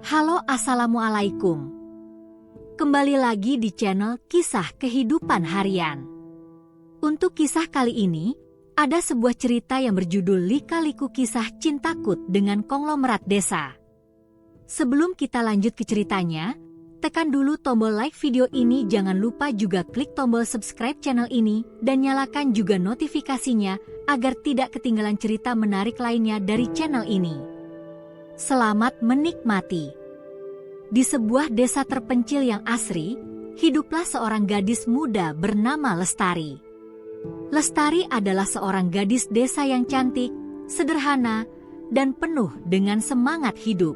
Halo, assalamualaikum. Kembali lagi di channel Kisah Kehidupan Harian. Untuk kisah kali ini, ada sebuah cerita yang berjudul Lika-liku Kisah Cintakut dengan Konglomerat Desa. Sebelum kita lanjut ke ceritanya, tekan dulu tombol like video ini, jangan lupa juga klik tombol subscribe channel ini dan nyalakan juga notifikasinya agar tidak ketinggalan cerita menarik lainnya dari channel ini. Selamat menikmati. Di sebuah desa terpencil yang asri, hiduplah seorang gadis muda bernama Lestari. Lestari adalah seorang gadis desa yang cantik, sederhana, dan penuh dengan semangat hidup.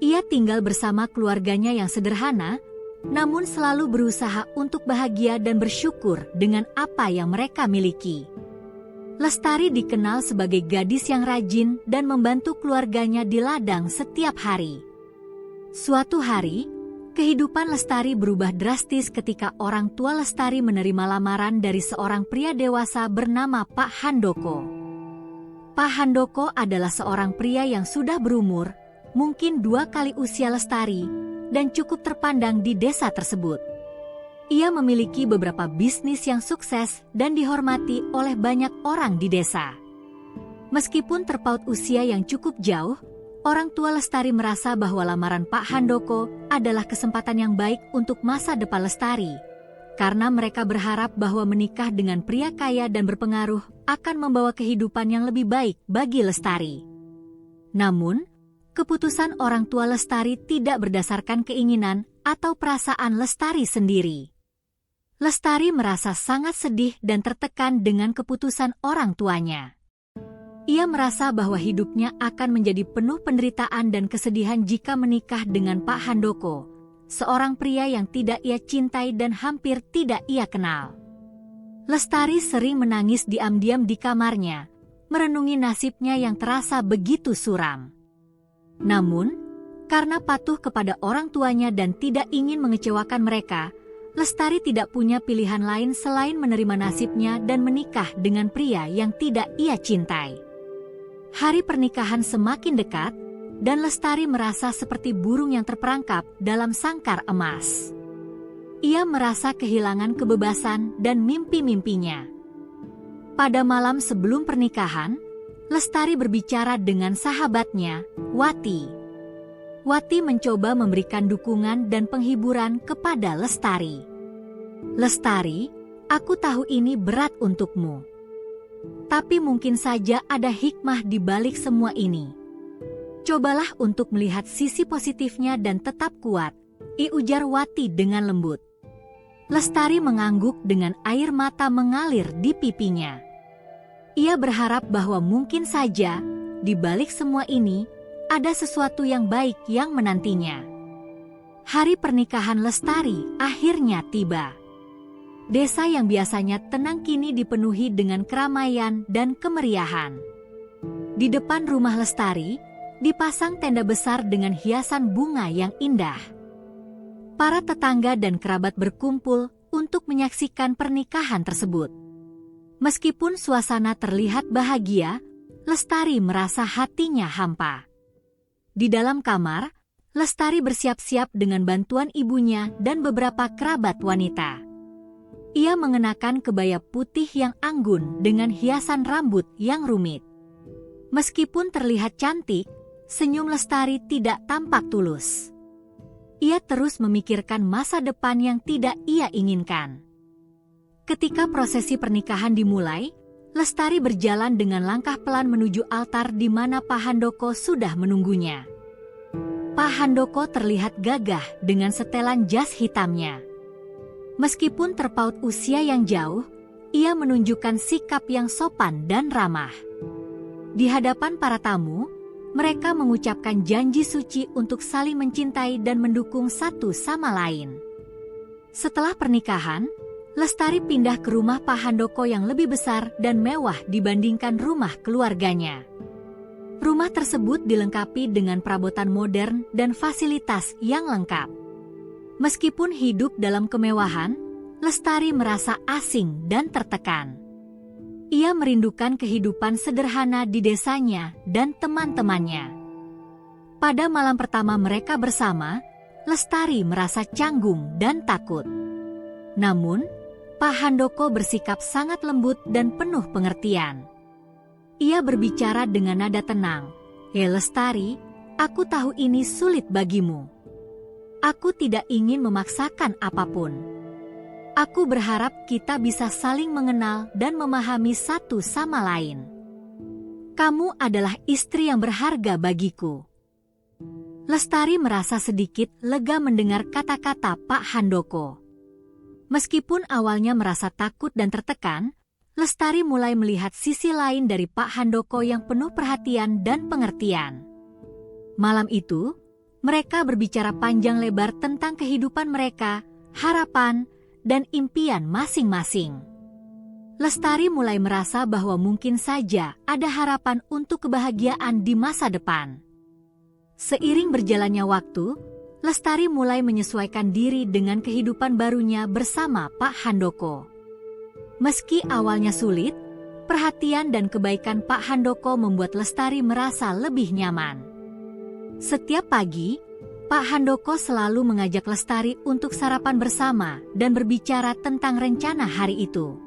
Ia tinggal bersama keluarganya yang sederhana, namun selalu berusaha untuk bahagia dan bersyukur dengan apa yang mereka miliki. Lestari dikenal sebagai gadis yang rajin dan membantu keluarganya di ladang setiap hari. Suatu hari, kehidupan Lestari berubah drastis ketika orang tua Lestari menerima lamaran dari seorang pria dewasa bernama Pak Handoko. Pak Handoko adalah seorang pria yang sudah berumur, mungkin 2 kali usia Lestari, dan cukup terpandang di desa tersebut. Ia memiliki beberapa bisnis yang sukses dan dihormati oleh banyak orang di desa. Meskipun terpaut usia yang cukup jauh, orang tua Lestari merasa bahwa lamaran Pak Handoko adalah kesempatan yang baik untuk masa depan Lestari, karena mereka berharap bahwa menikah dengan pria kaya dan berpengaruh akan membawa kehidupan yang lebih baik bagi Lestari. Namun, keputusan orang tua Lestari tidak berdasarkan keinginan atau perasaan Lestari sendiri. Lestari merasa sangat sedih dan tertekan dengan keputusan orang tuanya. Ia merasa bahwa hidupnya akan menjadi penuh penderitaan dan kesedihan jika menikah dengan Pak Handoko, seorang pria yang tidak ia cintai dan hampir tidak ia kenal. Lestari sering menangis diam-diam di kamarnya, merenungi nasibnya yang terasa begitu suram. Namun, karena patuh kepada orang tuanya dan tidak ingin mengecewakan mereka, Lestari tidak punya pilihan lain selain menerima nasibnya dan menikah dengan pria yang tidak ia cintai. Hari pernikahan semakin dekat, dan Lestari merasa seperti burung yang terperangkap dalam sangkar emas. Ia merasa kehilangan kebebasan dan mimpi-mimpinya. Pada malam sebelum pernikahan, Lestari berbicara dengan sahabatnya, Wati. Wati mencoba memberikan dukungan dan penghiburan kepada Lestari. Lestari, aku tahu ini berat untukmu. Tapi mungkin saja ada hikmah di balik semua ini. Cobalah untuk melihat sisi positifnya dan tetap kuat, ujar Wati dengan lembut. Lestari mengangguk dengan air mata mengalir di pipinya. Ia berharap bahwa mungkin saja, di balik semua ini, ada sesuatu yang baik yang menantinya. Hari pernikahan Lestari akhirnya tiba. Desa yang biasanya tenang kini dipenuhi dengan keramaian dan kemeriahan. Di depan rumah Lestari, dipasang tenda besar dengan hiasan bunga yang indah. Para tetangga dan kerabat berkumpul untuk menyaksikan pernikahan tersebut. Meskipun suasana terlihat bahagia, Lestari merasa hatinya hampa. Di dalam kamar, Lestari bersiap-siap dengan bantuan ibunya dan beberapa kerabat wanita. Ia mengenakan kebaya putih yang anggun dengan hiasan rambut yang rumit. Meskipun terlihat cantik, senyum Lestari tidak tampak tulus. Ia terus memikirkan masa depan yang tidak ia inginkan. Ketika prosesi pernikahan dimulai, Lestari berjalan dengan langkah pelan menuju altar di mana Pak Handoko sudah menunggunya. Pak Handoko terlihat gagah dengan setelan jas hitamnya. Meskipun terpaut usia yang jauh, ia menunjukkan sikap yang sopan dan ramah. Di hadapan para tamu, mereka mengucapkan janji suci untuk saling mencintai dan mendukung satu sama lain. Setelah pernikahan, Lestari pindah ke rumah Pak Handoko yang lebih besar dan mewah dibandingkan rumah keluarganya. Rumah tersebut dilengkapi dengan perabotan modern dan fasilitas yang lengkap. Meskipun hidup dalam kemewahan, Lestari merasa asing dan tertekan. Ia merindukan kehidupan sederhana di desanya dan teman-temannya. Pada malam pertama mereka bersama, Lestari merasa canggung dan takut. Namun, Pak Handoko bersikap sangat lembut dan penuh pengertian. Ia berbicara dengan nada tenang. "Hei Lestari, aku tahu ini sulit bagimu. Aku tidak ingin memaksakan apapun. Aku berharap kita bisa saling mengenal dan memahami satu sama lain. Kamu adalah istri yang berharga bagiku." Lestari merasa sedikit lega mendengar kata-kata Pak Handoko. Meskipun awalnya merasa takut dan tertekan, Lestari mulai melihat sisi lain dari Pak Handoko yang penuh perhatian dan pengertian. Malam itu, mereka berbicara panjang lebar tentang kehidupan mereka, harapan, dan impian masing-masing. Lestari mulai merasa bahwa mungkin saja ada harapan untuk kebahagiaan di masa depan. Seiring berjalannya waktu, Lestari mulai menyesuaikan diri dengan kehidupan barunya bersama Pak Handoko. Meski awalnya sulit, perhatian dan kebaikan Pak Handoko membuat Lestari merasa lebih nyaman. Setiap pagi, Pak Handoko selalu mengajak Lestari untuk sarapan bersama dan berbicara tentang rencana hari itu.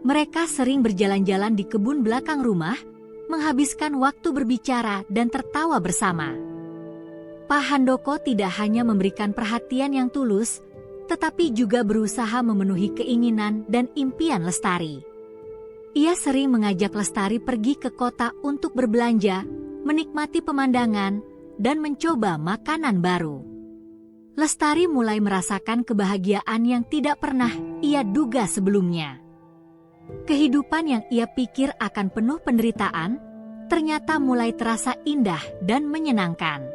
Mereka sering berjalan-jalan di kebun belakang rumah, menghabiskan waktu berbicara dan tertawa bersama. Pak Handoko tidak hanya memberikan perhatian yang tulus, tetapi juga berusaha memenuhi keinginan dan impian Lestari. Ia sering mengajak Lestari pergi ke kota untuk berbelanja, menikmati pemandangan, dan mencoba makanan baru. Lestari mulai merasakan kebahagiaan yang tidak pernah ia duga sebelumnya. Kehidupan yang ia pikir akan penuh penderitaan, ternyata mulai terasa indah dan menyenangkan.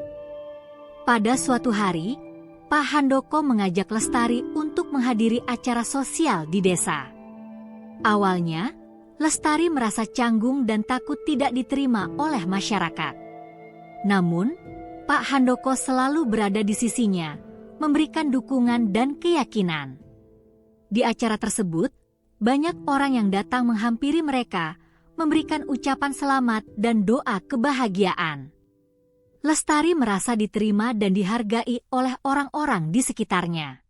Pada suatu hari, Pak Handoko mengajak Lestari untuk menghadiri acara sosial di desa. Awalnya, Lestari merasa canggung dan takut tidak diterima oleh masyarakat. Namun, Pak Handoko selalu berada di sisinya, memberikan dukungan dan keyakinan. Di acara tersebut, banyak orang yang datang menghampiri mereka, memberikan ucapan selamat dan doa kebahagiaan. Lestari merasa diterima dan dihargai oleh orang-orang di sekitarnya.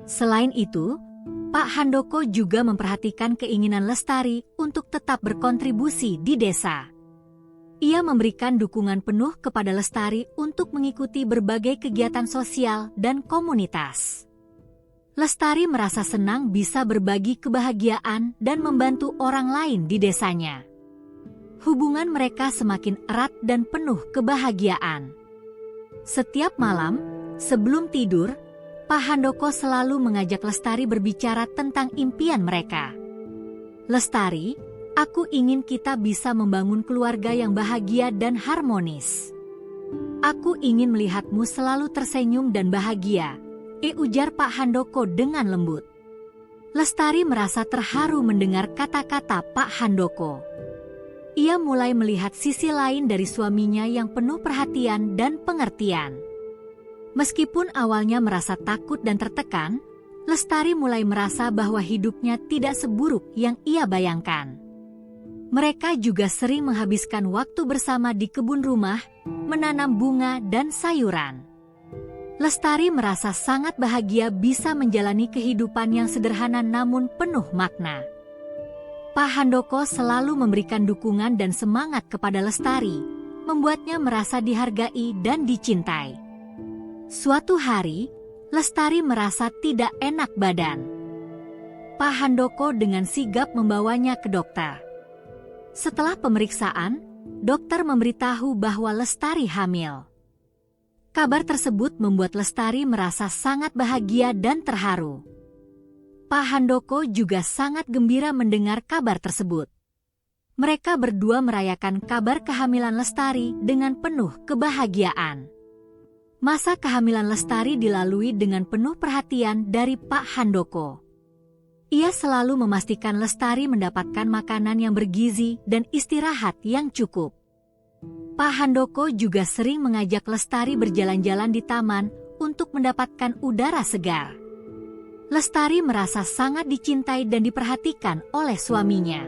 Selain itu, Pak Handoko juga memperhatikan keinginan Lestari untuk tetap berkontribusi di desa. Ia memberikan dukungan penuh kepada Lestari untuk mengikuti berbagai kegiatan sosial dan komunitas. Lestari merasa senang bisa berbagi kebahagiaan dan membantu orang lain di desanya. Hubungan mereka semakin erat dan penuh kebahagiaan. Setiap malam, sebelum tidur, Pak Handoko selalu mengajak Lestari berbicara tentang impian mereka. "Lestari, aku ingin kita bisa membangun keluarga yang bahagia dan harmonis. Aku ingin melihatmu selalu tersenyum dan bahagia," ujar Pak Handoko dengan lembut. Lestari merasa terharu mendengar kata-kata Pak Handoko. Ia mulai melihat sisi lain dari suaminya yang penuh perhatian dan pengertian. Meskipun awalnya merasa takut dan tertekan, Lestari mulai merasa bahwa hidupnya tidak seburuk yang ia bayangkan. Mereka juga sering menghabiskan waktu bersama di kebun rumah, menanam bunga dan sayuran. Lestari merasa sangat bahagia bisa menjalani kehidupan yang sederhana namun penuh makna. Pak Handoko selalu memberikan dukungan dan semangat kepada Lestari, membuatnya merasa dihargai dan dicintai. Suatu hari, Lestari merasa tidak enak badan. Pak Handoko dengan sigap membawanya ke dokter. Setelah pemeriksaan, dokter memberitahu bahwa Lestari hamil. Kabar tersebut membuat Lestari merasa sangat bahagia dan terharu. Pak Handoko juga sangat gembira mendengar kabar tersebut. Mereka berdua merayakan kabar kehamilan Lestari dengan penuh kebahagiaan. Masa kehamilan Lestari dilalui dengan penuh perhatian dari Pak Handoko. Ia selalu memastikan Lestari mendapatkan makanan yang bergizi dan istirahat yang cukup. Pak Handoko juga sering mengajak Lestari berjalan-jalan di taman untuk mendapatkan udara segar. Lestari merasa sangat dicintai dan diperhatikan oleh suaminya.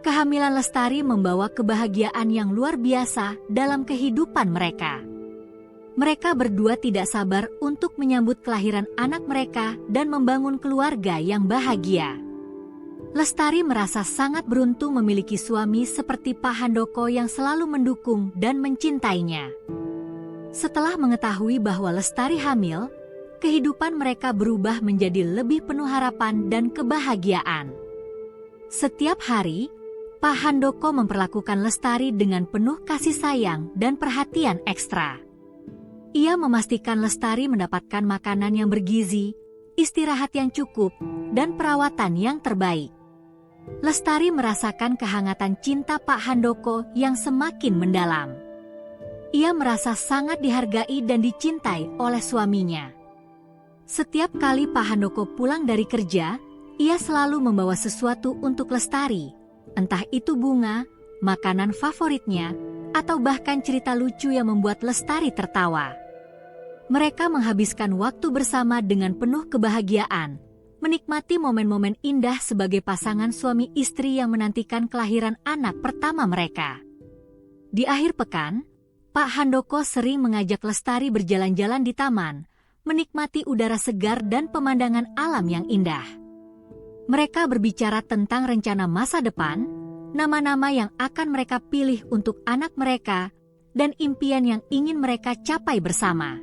Kehamilan Lestari membawa kebahagiaan yang luar biasa dalam kehidupan mereka. Mereka berdua tidak sabar untuk menyambut kelahiran anak mereka dan membangun keluarga yang bahagia. Lestari merasa sangat beruntung memiliki suami seperti Pak Handoko yang selalu mendukung dan mencintainya. Setelah mengetahui bahwa Lestari hamil, kehidupan mereka berubah menjadi lebih penuh harapan dan kebahagiaan. Setiap hari, Pak Handoko memperlakukan Lestari dengan penuh kasih sayang dan perhatian ekstra. Ia memastikan Lestari mendapatkan makanan yang bergizi, istirahat yang cukup, dan perawatan yang terbaik. Lestari merasakan kehangatan cinta Pak Handoko yang semakin mendalam. Ia merasa sangat dihargai dan dicintai oleh suaminya. Setiap kali Pak Handoko pulang dari kerja, ia selalu membawa sesuatu untuk Lestari, entah itu bunga, makanan favoritnya, atau bahkan cerita lucu yang membuat Lestari tertawa. Mereka menghabiskan waktu bersama dengan penuh kebahagiaan, menikmati momen-momen indah sebagai pasangan suami istri yang menantikan kelahiran anak pertama mereka. Di akhir pekan, Pak Handoko sering mengajak Lestari berjalan-jalan di taman, menikmati udara segar dan pemandangan alam yang indah. Mereka berbicara tentang rencana masa depan, nama-nama yang akan mereka pilih untuk anak mereka, dan impian yang ingin mereka capai bersama.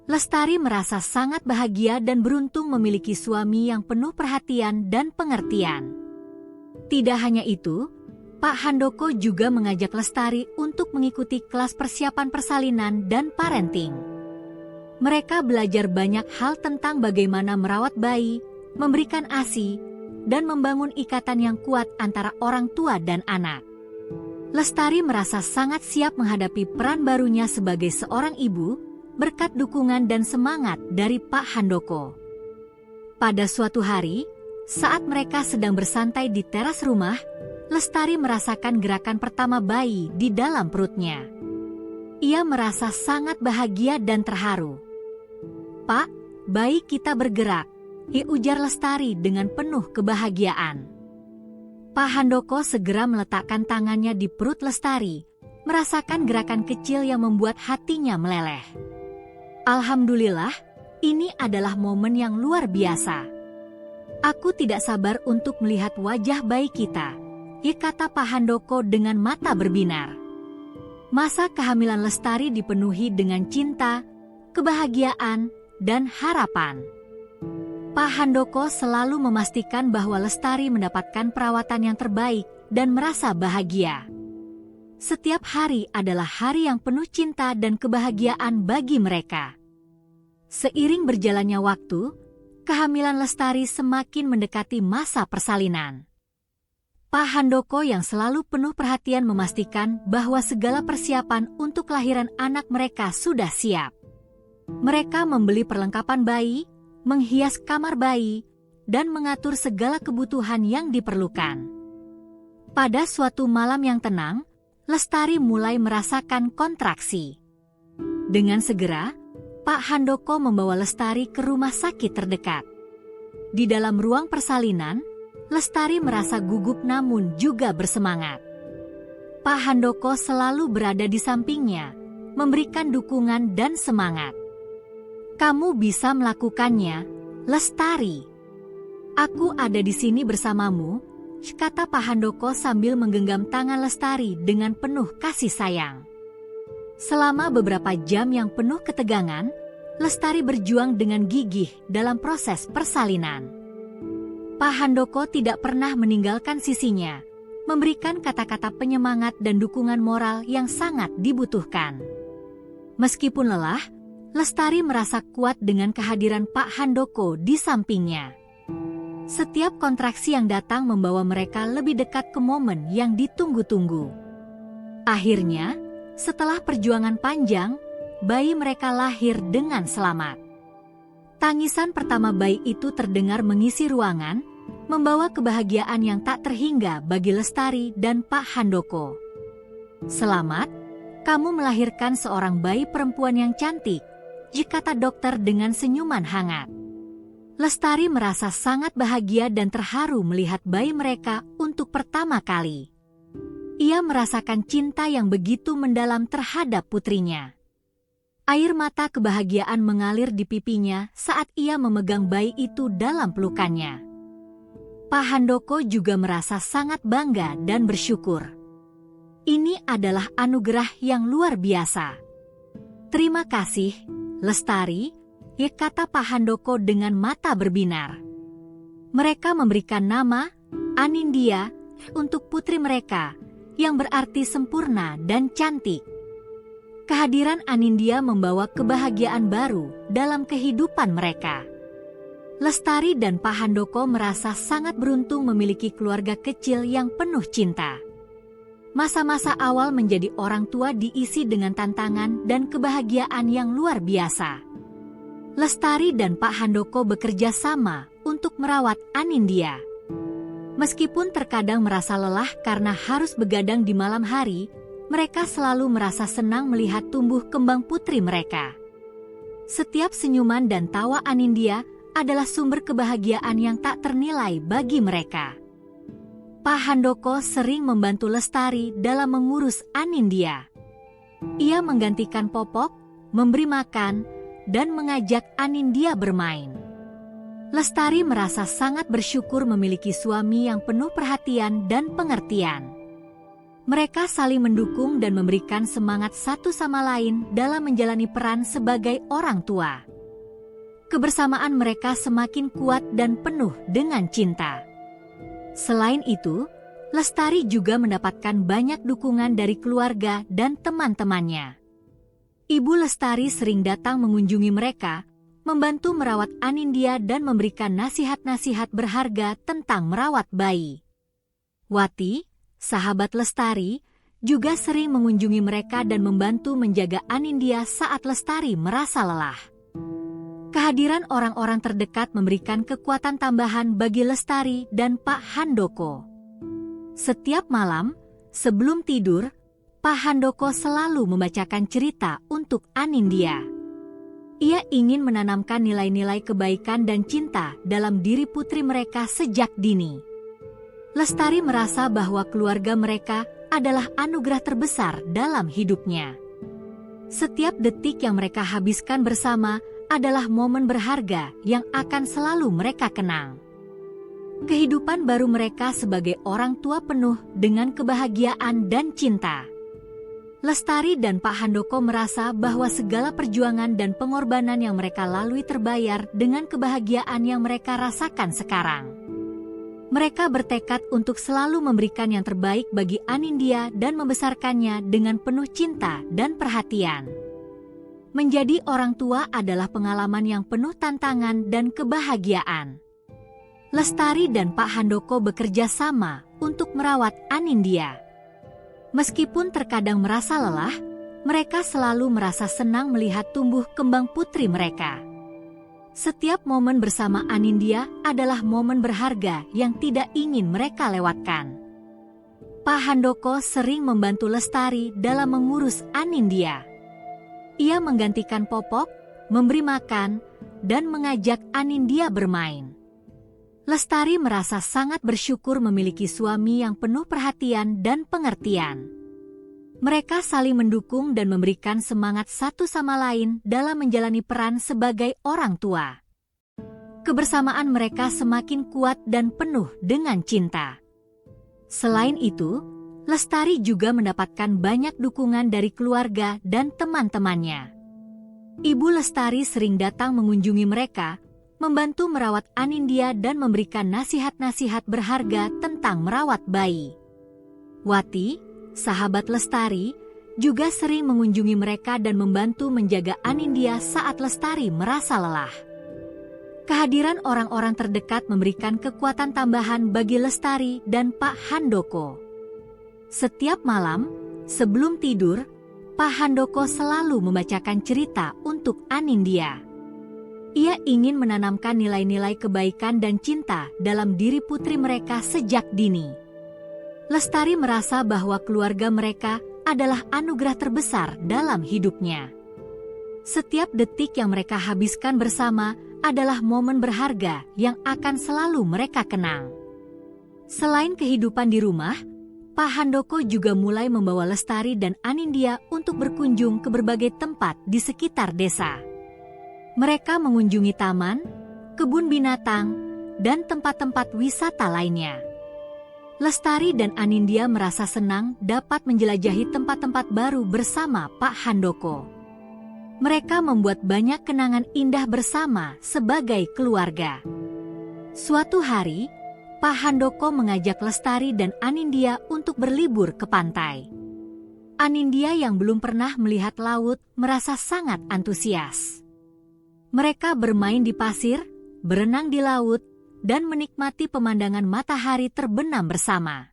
Lestari merasa sangat bahagia dan beruntung memiliki suami yang penuh perhatian dan pengertian. Tidak hanya itu, Pak Handoko juga mengajak Lestari untuk mengikuti kelas persiapan persalinan dan parenting. Mereka belajar banyak hal tentang bagaimana merawat bayi, memberikan ASI, dan membangun ikatan yang kuat antara orang tua dan anak. Lestari merasa sangat siap menghadapi peran barunya sebagai seorang ibu, berkat dukungan dan semangat dari Pak Handoko. Pada suatu hari, saat mereka sedang bersantai di teras rumah, Lestari merasakan gerakan pertama bayi di dalam perutnya. Ia merasa sangat bahagia dan terharu. "Pak, bayi kita bergerak," ujar Lestari dengan penuh kebahagiaan. Pak Handoko segera meletakkan tangannya di perut Lestari, merasakan gerakan kecil yang membuat hatinya meleleh. "Alhamdulillah, ini adalah momen yang luar biasa. Aku tidak sabar untuk melihat wajah bayi kita," kata Pak Handoko dengan mata berbinar. Masa kehamilan Lestari dipenuhi dengan cinta, kebahagiaan, dan harapan. Pak Handoko selalu memastikan bahwa Lestari mendapatkan perawatan yang terbaik dan merasa bahagia. Setiap hari adalah hari yang penuh cinta dan kebahagiaan bagi mereka. Seiring berjalannya waktu, kehamilan Lestari semakin mendekati masa persalinan. Pak Handoko yang selalu penuh perhatian memastikan bahwa segala persiapan untuk kelahiran anak mereka sudah siap. Mereka membeli perlengkapan bayi, menghias kamar bayi, dan mengatur segala kebutuhan yang diperlukan. Pada suatu malam yang tenang, Lestari mulai merasakan kontraksi. Dengan segera, Pak Handoko membawa Lestari ke rumah sakit terdekat. Di dalam ruang persalinan, Lestari merasa gugup namun juga bersemangat. Pak Handoko selalu berada di sampingnya, memberikan dukungan dan semangat. "Kamu bisa melakukannya, Lestari. Aku ada di sini bersamamu," kata Pak Handoko sambil menggenggam tangan Lestari dengan penuh kasih sayang. Selama beberapa jam yang penuh ketegangan, Lestari berjuang dengan gigih dalam proses persalinan. Pak Handoko tidak pernah meninggalkan sisinya, memberikan kata-kata penyemangat dan dukungan moral yang sangat dibutuhkan. Meskipun lelah, Lestari merasa kuat dengan kehadiran Pak Handoko di sampingnya. Setiap kontraksi yang datang membawa mereka lebih dekat ke momen yang ditunggu-tunggu. Akhirnya, setelah perjuangan panjang, bayi mereka lahir dengan selamat. Tangisan pertama bayi itu terdengar mengisi ruangan, membawa kebahagiaan yang tak terhingga bagi Lestari dan Pak Handoko. "Selamat, kamu melahirkan seorang bayi perempuan yang cantik," kata dokter dengan senyuman hangat. Lestari merasa sangat bahagia dan terharu melihat bayi mereka untuk pertama kali. Ia merasakan cinta yang begitu mendalam terhadap putrinya. Air mata kebahagiaan mengalir di pipinya saat ia memegang bayi itu dalam pelukannya. Pak Handoko juga merasa sangat bangga dan bersyukur. Ini adalah anugerah yang luar biasa. Terima kasih, Lestari, ya, kata Pak Handoko dengan mata berbinar. Mereka memberikan nama Anindya untuk putri mereka, yang berarti sempurna dan cantik. Kehadiran Anindya membawa kebahagiaan baru dalam kehidupan mereka. Lestari dan Pak Handoko merasa sangat beruntung memiliki keluarga kecil yang penuh cinta. Masa-masa awal menjadi orang tua diisi dengan tantangan dan kebahagiaan yang luar biasa. Lestari dan Pak Handoko bekerja sama untuk merawat Anindya. Meskipun terkadang merasa lelah karena harus begadang di malam hari, mereka selalu merasa senang melihat tumbuh kembang putri mereka. Setiap senyuman dan tawa Anindya adalah sumber kebahagiaan yang tak ternilai bagi mereka. Pak Handoko sering membantu Lestari dalam mengurus Anindya. Ia menggantikan popok, memberi makan, dan mengajak Anindya bermain. Lestari merasa sangat bersyukur memiliki suami yang penuh perhatian dan pengertian. Mereka saling mendukung dan memberikan semangat satu sama lain dalam menjalani peran sebagai orang tua. Kebersamaan mereka semakin kuat dan penuh dengan cinta. Selain itu, Lestari juga mendapatkan banyak dukungan dari keluarga dan teman-temannya. Ibu Lestari sering datang mengunjungi mereka, membantu merawat Anindya dan memberikan nasihat-nasihat berharga tentang merawat bayi. Wati, sahabat Lestari, juga sering mengunjungi mereka dan membantu menjaga Anindya saat Lestari merasa lelah. Kehadiran orang-orang terdekat memberikan kekuatan tambahan bagi Lestari dan Pak Handoko. Setiap malam, sebelum tidur, Pak Handoko selalu membacakan cerita untuk Anindya. Ia ingin menanamkan nilai-nilai kebaikan dan cinta dalam diri putri mereka sejak dini. Lestari merasa bahwa keluarga mereka adalah anugerah terbesar dalam hidupnya. Setiap detik yang mereka habiskan bersama adalah momen berharga yang akan selalu mereka kenang. Kehidupan baru mereka sebagai orang tua penuh dengan kebahagiaan dan cinta. Lestari dan Pak Handoko merasa bahwa segala perjuangan dan pengorbanan yang mereka lalui terbayar dengan kebahagiaan yang mereka rasakan sekarang. Mereka bertekad untuk selalu memberikan yang terbaik bagi Anindya dan membesarkannya dengan penuh cinta dan perhatian. Menjadi orang tua adalah pengalaman yang penuh tantangan dan kebahagiaan. Lestari dan Pak Handoko bekerja sama untuk merawat Anindya. Meskipun terkadang merasa lelah, mereka selalu merasa senang melihat tumbuh kembang putri mereka. Setiap momen bersama Anindya adalah momen berharga yang tidak ingin mereka lewatkan. Pak Handoko sering membantu Lestari dalam mengurus Anindya. Ia menggantikan popok, memberi makan, dan mengajak Anindya bermain. Lestari merasa sangat bersyukur memiliki suami yang penuh perhatian dan pengertian. Mereka saling mendukung dan memberikan semangat satu sama lain dalam menjalani peran sebagai orang tua. Kebersamaan mereka semakin kuat dan penuh dengan cinta. Selain itu, Lestari juga mendapatkan banyak dukungan dari keluarga dan teman-temannya. Ibu Lestari sering datang mengunjungi mereka, membantu merawat Anindya dan memberikan nasihat-nasihat berharga tentang merawat bayi. Wati, sahabat Lestari, juga sering mengunjungi mereka dan membantu menjaga Anindya saat Lestari merasa lelah. Kehadiran orang-orang terdekat memberikan kekuatan tambahan bagi Lestari dan Pak Handoko. Setiap malam, sebelum tidur, Pak Handoko selalu membacakan cerita untuk Anindya. Ia ingin menanamkan nilai-nilai kebaikan dan cinta dalam diri putri mereka sejak dini. Lestari merasa bahwa keluarga mereka adalah anugerah terbesar dalam hidupnya. Setiap detik yang mereka habiskan bersama adalah momen berharga yang akan selalu mereka kenang. Selain kehidupan di rumah, Pak Handoko juga mulai membawa Lestari dan Anindya untuk berkunjung ke berbagai tempat di sekitar desa. Mereka mengunjungi taman, kebun binatang, dan tempat-tempat wisata lainnya. Lestari dan Anindya merasa senang dapat menjelajahi tempat-tempat baru bersama Pak Handoko. Mereka membuat banyak kenangan indah bersama sebagai keluarga. Suatu hari, Pak Handoko mengajak Lestari dan Anindya untuk berlibur ke pantai. Anindya yang belum pernah melihat laut merasa sangat antusias. Mereka bermain di pasir, berenang di laut, dan menikmati pemandangan matahari terbenam bersama.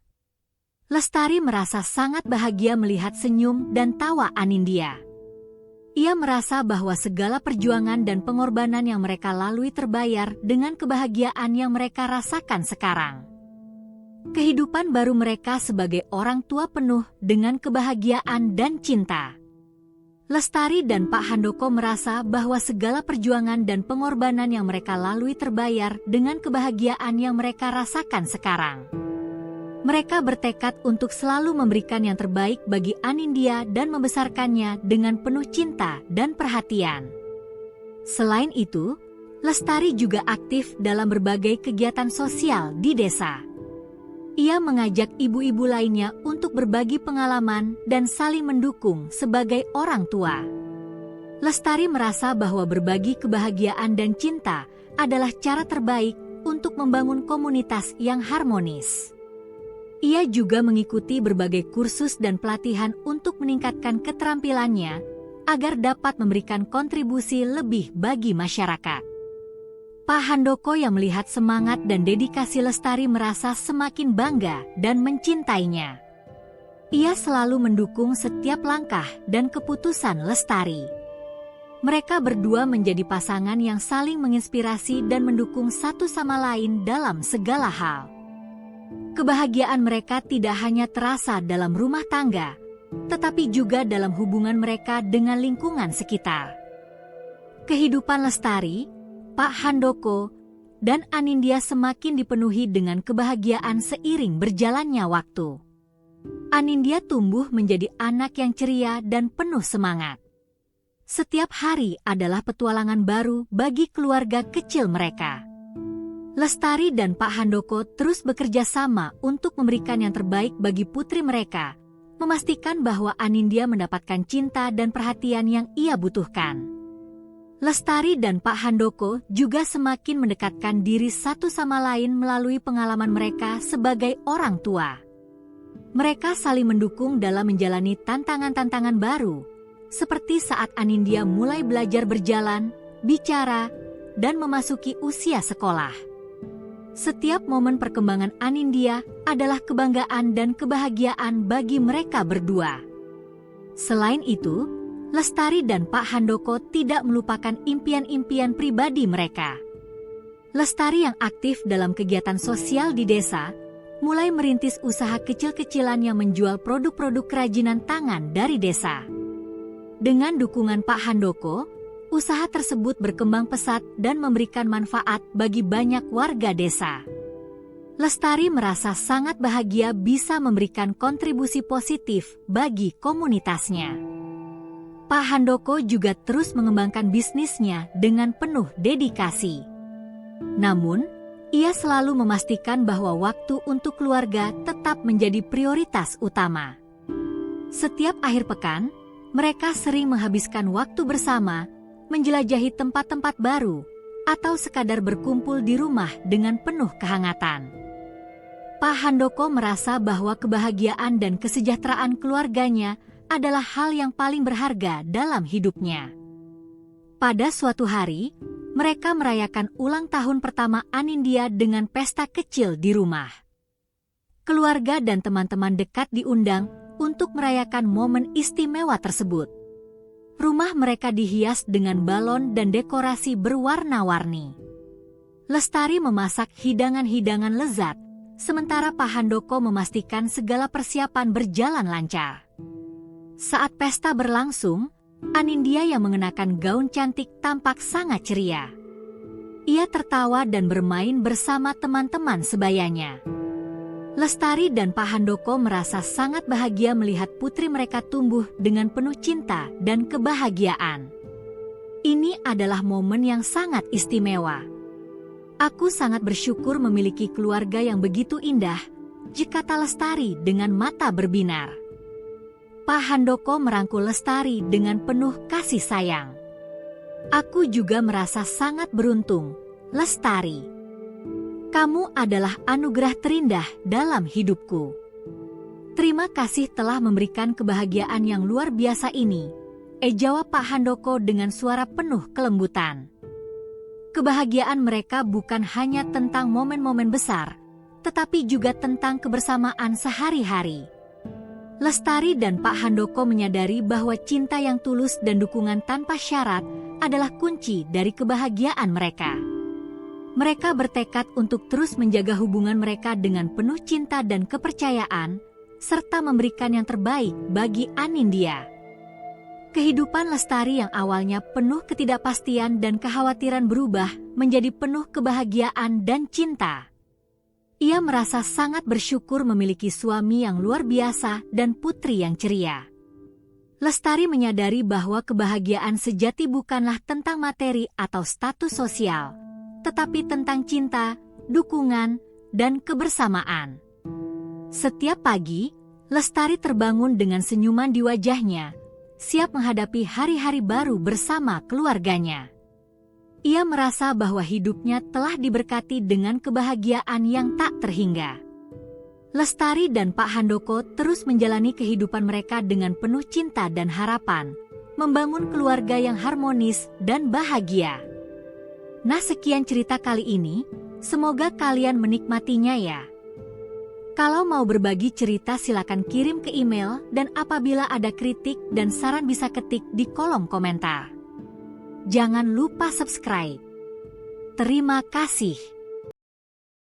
Lestari merasa sangat bahagia melihat senyum dan tawa Anindya. Ia merasa bahwa segala perjuangan dan pengorbanan yang mereka lalui terbayar dengan kebahagiaan yang mereka rasakan sekarang. Kehidupan baru mereka sebagai orang tua penuh dengan kebahagiaan dan cinta. Lestari dan Pak Handoko merasa bahwa segala perjuangan dan pengorbanan yang mereka lalui terbayar dengan kebahagiaan yang mereka rasakan sekarang. Mereka bertekad untuk selalu memberikan yang terbaik bagi Anindya dan membesarkannya dengan penuh cinta dan perhatian. Selain itu, Lestari juga aktif dalam berbagai kegiatan sosial di desa. Ia mengajak ibu-ibu lainnya untuk berbagi pengalaman dan saling mendukung sebagai orang tua. Lestari merasa bahwa berbagi kebahagiaan dan cinta adalah cara terbaik untuk membangun komunitas yang harmonis. Ia juga mengikuti berbagai kursus dan pelatihan untuk meningkatkan keterampilannya agar dapat memberikan kontribusi lebih bagi masyarakat. Pak Handoko yang melihat semangat dan dedikasi Lestari merasa semakin bangga dan mencintainya. Ia selalu mendukung setiap langkah dan keputusan Lestari. Mereka berdua menjadi pasangan yang saling menginspirasi dan mendukung satu sama lain dalam segala hal. Kebahagiaan mereka tidak hanya terasa dalam rumah tangga, tetapi juga dalam hubungan mereka dengan lingkungan sekitar. Kehidupan Lestari, Pak Handoko, dan Anindya semakin dipenuhi dengan kebahagiaan seiring berjalannya waktu. Anindya tumbuh menjadi anak yang ceria dan penuh semangat. Setiap hari adalah petualangan baru bagi keluarga kecil mereka. Lestari dan Pak Handoko terus bekerja sama untuk memberikan yang terbaik bagi putri mereka, memastikan bahwa Anindya mendapatkan cinta dan perhatian yang ia butuhkan. Lestari dan Pak Handoko juga semakin mendekatkan diri satu sama lain melalui pengalaman mereka sebagai orang tua. Mereka saling mendukung dalam menjalani tantangan-tantangan baru, seperti saat Anindya mulai belajar berjalan, bicara, dan memasuki usia sekolah. Setiap momen perkembangan Anindya adalah kebanggaan dan kebahagiaan bagi mereka berdua. Selain itu, Lestari dan Pak Handoko tidak melupakan impian-impian pribadi mereka. Lestari yang aktif dalam kegiatan sosial di desa, mulai merintis usaha kecil-kecilan yang menjual produk-produk kerajinan tangan dari desa. Dengan dukungan Pak Handoko, usaha tersebut berkembang pesat dan memberikan manfaat bagi banyak warga desa. Lestari merasa sangat bahagia bisa memberikan kontribusi positif bagi komunitasnya. Pak Handoko juga terus mengembangkan bisnisnya dengan penuh dedikasi. Namun, ia selalu memastikan bahwa waktu untuk keluarga tetap menjadi prioritas utama. Setiap akhir pekan, mereka sering menghabiskan waktu bersama, menjelajahi tempat-tempat baru, atau sekadar berkumpul di rumah dengan penuh kehangatan. Pak Handoko merasa bahwa kebahagiaan dan kesejahteraan keluarganya adalah hal yang paling berharga dalam hidupnya. Pada suatu hari, mereka merayakan ulang tahun pertama Anindya dengan pesta kecil di rumah. Keluarga dan teman-teman dekat diundang untuk merayakan momen istimewa tersebut. Rumah mereka dihias dengan balon dan dekorasi berwarna-warni. Lestari memasak hidangan-hidangan lezat, sementara Pak Handoko memastikan segala persiapan berjalan lancar. Saat pesta berlangsung, Anindya yang mengenakan gaun cantik tampak sangat ceria. Ia tertawa dan bermain bersama teman-teman sebayanya. Lestari dan Pak Handoko merasa sangat bahagia melihat putri mereka tumbuh dengan penuh cinta dan kebahagiaan. Ini adalah momen yang sangat istimewa. Aku sangat bersyukur memiliki keluarga yang begitu indah, kata Lestari dengan mata berbinar. Pak Handoko merangkul Lestari dengan penuh kasih sayang. Aku juga merasa sangat beruntung, Lestari. Kamu adalah anugerah terindah dalam hidupku. Terima kasih telah memberikan kebahagiaan yang luar biasa ini, jawab Pak Handoko dengan suara penuh kelembutan. Kebahagiaan mereka bukan hanya tentang momen-momen besar, tetapi juga tentang kebersamaan sehari-hari. Lestari dan Pak Handoko menyadari bahwa cinta yang tulus dan dukungan tanpa syarat adalah kunci dari kebahagiaan mereka. Mereka bertekad untuk terus menjaga hubungan mereka dengan penuh cinta dan kepercayaan, serta memberikan yang terbaik bagi Anindya. Kehidupan Lestari yang awalnya penuh ketidakpastian dan kekhawatiran berubah menjadi penuh kebahagiaan dan cinta. Ia merasa sangat bersyukur memiliki suami yang luar biasa dan putri yang ceria. Lestari menyadari bahwa kebahagiaan sejati bukanlah tentang materi atau status sosial, tetapi tentang cinta, dukungan, dan kebersamaan. Setiap pagi, Lestari terbangun dengan senyuman di wajahnya, siap menghadapi hari-hari baru bersama keluarganya. Ia merasa bahwa hidupnya telah diberkati dengan kebahagiaan yang tak terhingga. Lestari dan Pak Handoko terus menjalani kehidupan mereka dengan penuh cinta dan harapan, membangun keluarga yang harmonis dan bahagia. Nah, sekian cerita kali ini, semoga kalian menikmatinya ya. Kalau mau berbagi cerita silakan kirim ke email dan apabila ada kritik dan saran bisa ketik di kolom komentar. Jangan lupa subscribe. Terima kasih.